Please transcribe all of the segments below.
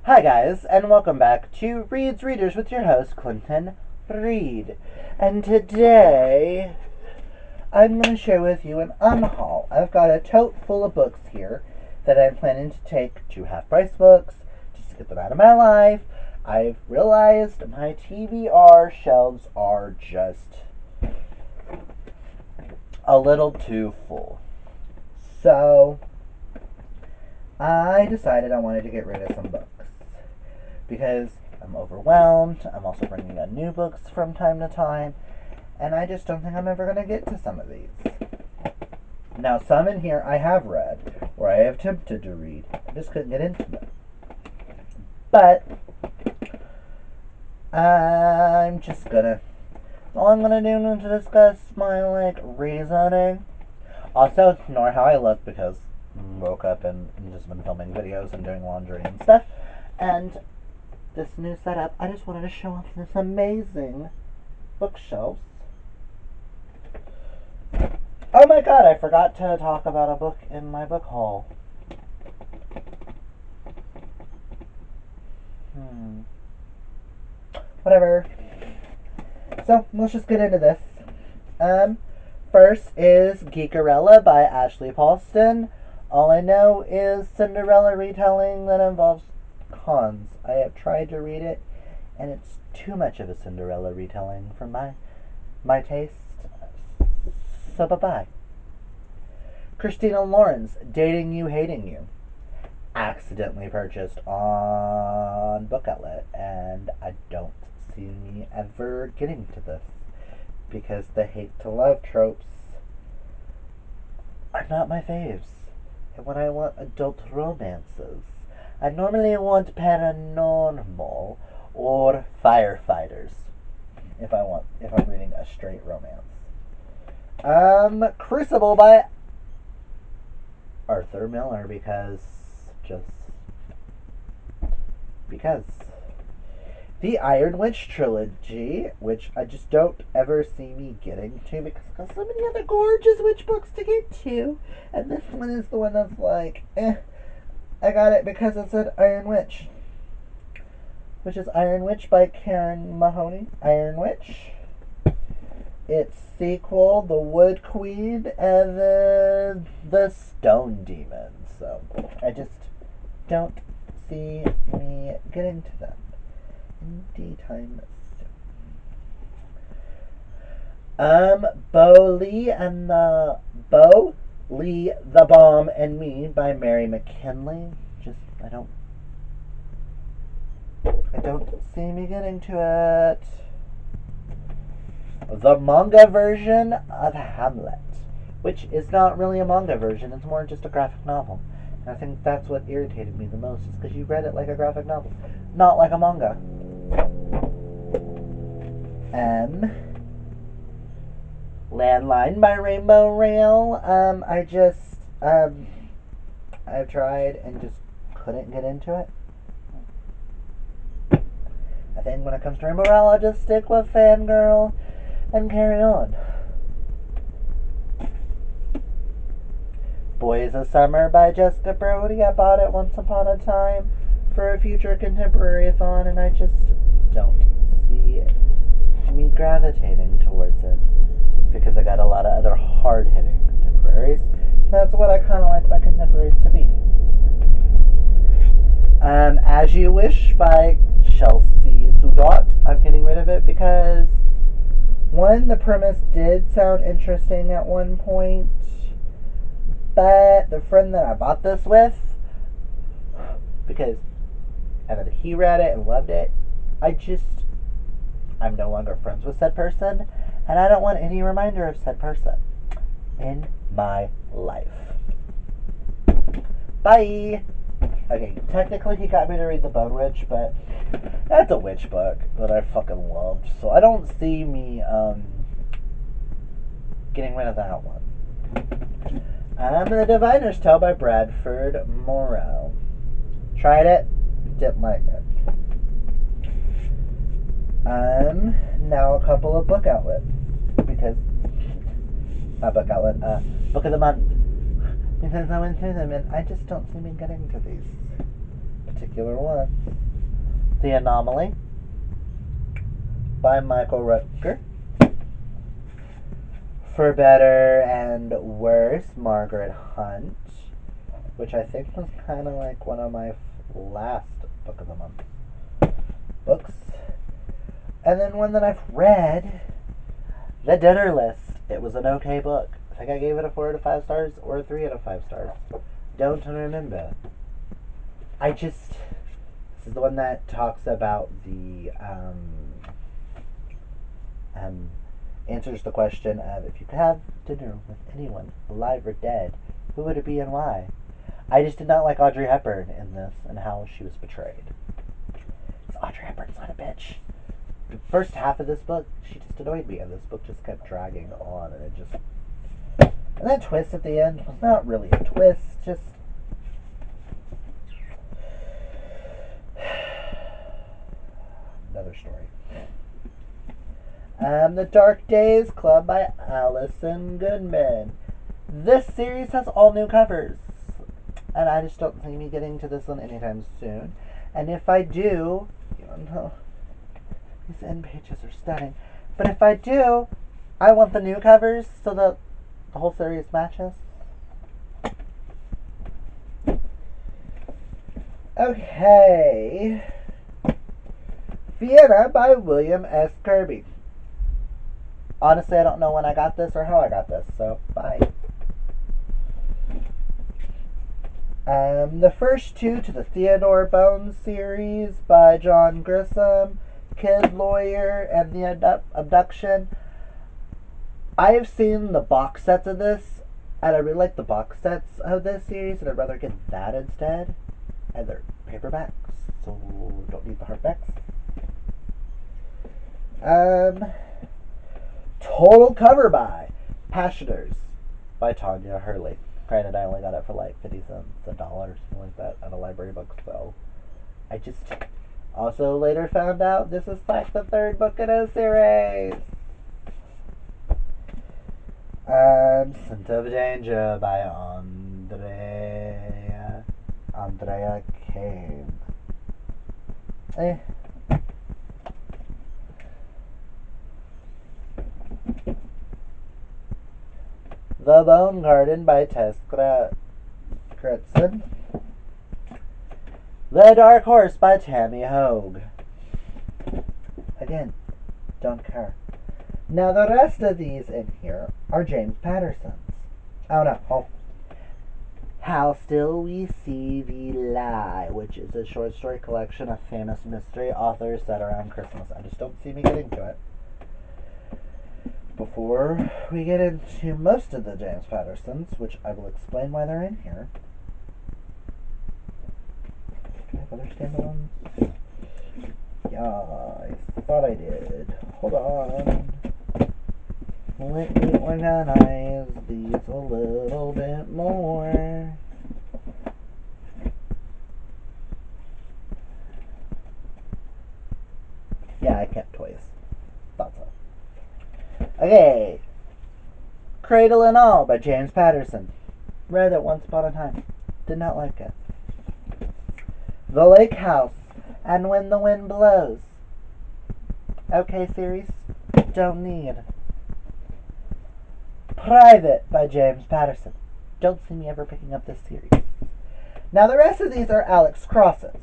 Hi, guys, and welcome back to Reed's Readers with your host, Clinton Reed. And today, I'm going to share with you an unhaul. I've got a tote full of books here that I'm planning to take to half-price books, just to get them out of my life. I've realized my TBR shelves are just a little too full. So, I decided I wanted to get rid of some books because I'm overwhelmed. I'm also bringing in new books from time to time, and I just don't think I'm ever going to get to some of these. Now, some in here I have read, or I have attempted to read. I just couldn't get into them. But I'm just gonna. All I'm gonna do is to discuss my reasoning. Also, ignore how I look because I woke up and just been filming videos and doing laundry and stuff, and this new setup, I just wanted to show off this amazing bookshelves. Oh my god, I forgot to talk about a book in my book haul. Whatever. So, let's just get into this. First is Geekerella by Ashley Paulston. All I know is Cinderella retelling that involves cons. I have tried to read it, and it's too much of a Cinderella retelling for my taste. So bye-bye. Christina Lawrence, Dating You, Hating You. Accidentally purchased on Book Outlet, and I don't see me ever getting to this because the hate to love tropes are not my faves. And when I want adult romances, I normally want paranormal or firefighters if I'm reading a straight romance. Crucible by Arthur Miller because the Iron Witch trilogy, which I just don't ever see me getting to because I've got so many other gorgeous witch books to get to, and this one is the one that's like, I got it because it said Iron Witch, which is Iron Witch by Karen Mahoney. Iron Witch. Its sequel, The Wood Queen, and then The Stone Demon. So, I just don't see me getting to them anytime soon. Bo Lee, The Bomb, and Me by Mary McKinley. I don't see me getting to it. The manga version of Hamlet, which is not really a manga version, it's more just a graphic novel. And I think that's what irritated me the most, is because you read it like a graphic novel, not like a manga. Landline by Rainbow Rail. I've tried and just couldn't get into it. I think when it comes to Rainbow Rail, I'll just stick with Fangirl and carry on. Boys of Summer by Jessica Brody. I bought it once upon a time for a future contemporary-a-thon, and I just don't see me gravitating towards it because I got a lot of other hard-hitting contemporaries. That's what I kind of like my contemporaries to be. As You Wish by Chelsea Sudot. I'm getting rid of it because, one, the premise did sound interesting at one point, but the friend that I bought this with, because he read it and loved it, I'm no longer friends with said person, and I don't want any reminder of said person in my life. Bye! Okay, technically he got me to read The Bone Witch, but that's a witch book that I fucking loved, so I don't see me, getting rid of that one. The Diviner's Tale by Bradford Morrow. Tried it, didn't like it. Now a couple of book outlets, because, not book outlet, book of the month, because I went through them and I just don't see me getting to these particular ones. The Anomaly by Michael Rutger. For Better and Worse, Margaret Hunt, which I think was kind of like one of my last Book of the Month books. And then one that I've read, The Dinner List. It was an okay book. I think I gave it a 4 out of 5 stars or a 3 out of 5 stars. Don't remember. This is the one that talks about the, answers the question of if you could have dinner with anyone, alive or dead, who would it be and why? I just did not like Audrey Hepburn in this and how she was portrayed. Audrey Hepburn's not a bitch. The first half of this book, she just annoyed me, and this book just kept dragging on, and and that twist at the end was not really a twist, just another story. The Dark Days Club by Allison Goodman. This series has all new covers, and I just don't see me getting to this one anytime soon. And if I do, these end pages are stunning. But if I do, I want the new covers so that the whole series matches. Okay. Vienna by William S. Kirby. Honestly, I don't know when I got this or how I got this, so bye. The first two to the Theodore Bones series by John Grisham, Kid Lawyer, and The Abduction. I have seen the box sets of this, and I really like the box sets of this series, and I'd rather get that instead. And they're paperbacks, so don't need the hardbacks. Total cover by Passioners by Tanya Hurley. Granted, I only got it for like 50 cents, $1, something like that, at a library book, so I just also later found out this is like the third book in a series. Scent of Danger by Andrea Kane. The Bone Garden by Tess Cretson. The Dark Horse by Tammy Hogue. Again, don't care. Now the rest of these in here are James Patterson's. Oh no. How Still We See the Lie, which is a short story collection of famous mystery authors set around Christmas. I just don't see me getting to it. Before we get into most of the James Pattersons, which I will explain why they're in here. Do I have other standalones? Yeah, I thought I did. Hold on. Let me organize these a little bit more. Yeah, I kept toys. Thought so. Okay. Cradle and All by James Patterson. Read it once upon a time. Did not like it. The Lake House and When the Wind Blows. Okay, series. Don't need. Private by James Patterson. Don't see me ever picking up this series. Now the rest of these are Alex Cross's.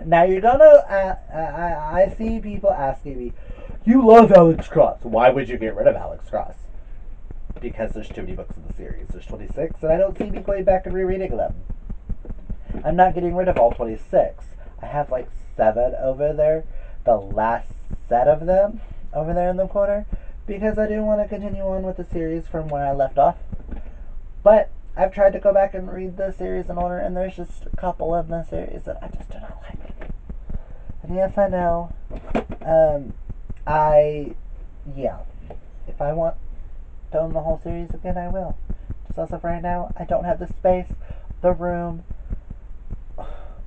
Now you're gonna, I see people asking me, you love Alex Cross. Why would you get rid of Alex Cross? Because there's too many books in the series. There's 26, and I don't see me going back and rereading them. I'm not getting rid of all 26. I have like 7 over there, the last set of them over there in the corner, because I do want to continue on with the series from where I left off. But I've tried to go back and read the series in order, and there's just a couple of the series that I just do not like. And yes, I know. If I want to own the whole series again, I will. Just as of right now, I don't have the space, the room,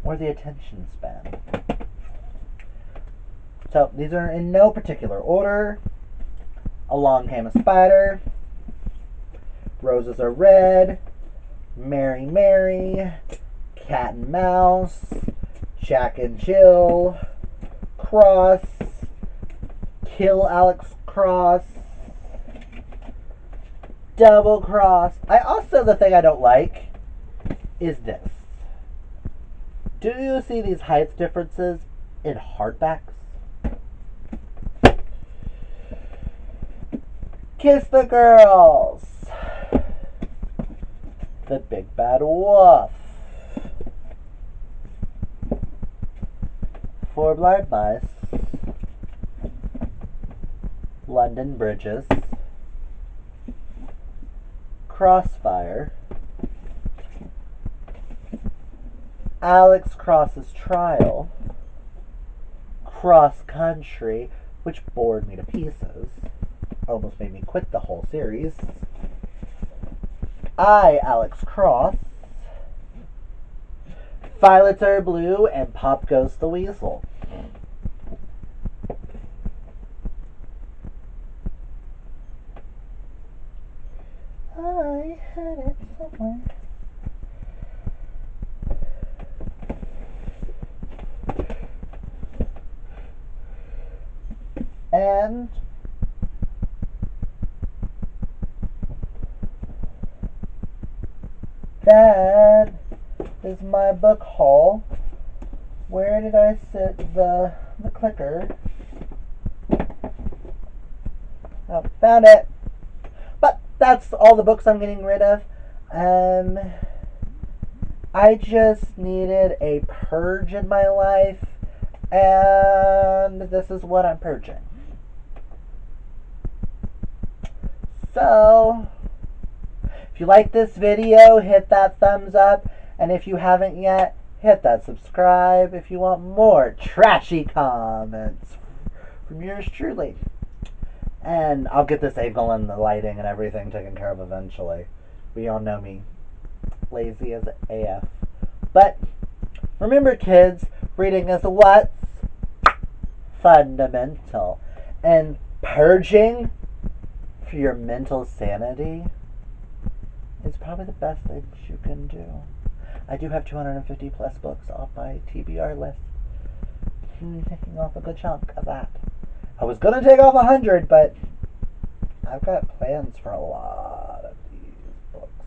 or the attention span. So, these are in no particular order. Along Came a Spider, Roses Are Red, Mary Mary, Cat and Mouse, Jack and Jill, Cross, Kill Alex Cross, Double Cross. The thing I don't like is this. Do you see these height differences in hardbacks? Kiss the Girls, The Big Bad Wolf, Four Blind Mice, London Bridges, Crossfire, Alex Cross's Trial, Cross Country, which bored me to pieces, almost made me quit the whole series, I, Alex Cross, Violets Are Blue, and Pop Goes the Weasel. I had it somewhere. And that is my book haul. Where did I sit the clicker? Oh, found it. But that's all the books I'm getting rid of. I just needed a purge in my life, and this is what I'm purging. So, if you like this video, hit that thumbs up, and if you haven't yet, hit that subscribe if you want more trashy comments from yours truly. And I'll get this angle and the lighting and everything taken care of eventually. We all know me. Lazy as AF. But remember, kids, reading is what's fundamental. And purging for your mental sanity is probably the best thing you can do. I do have 250 plus books off my TBR list. Taking off a good chunk of that. I was going to take off 100, but I've got plans for a lot of these books.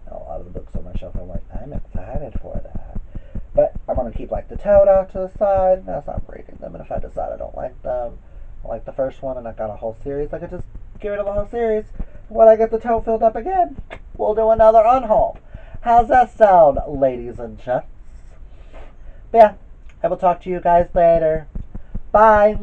And a lot of the books on my shelf, I'm like, I'm excited for that. But I'm going to keep like the Toad off to the side. That's not reading them. And if I decide I don't like them, I like the first one and I got a whole series, I could just get rid of the whole series. When I get the Toad filled up again, we'll do another Unhaul. How's that sound, ladies and gents? But yeah, I will talk to you guys later. Bye.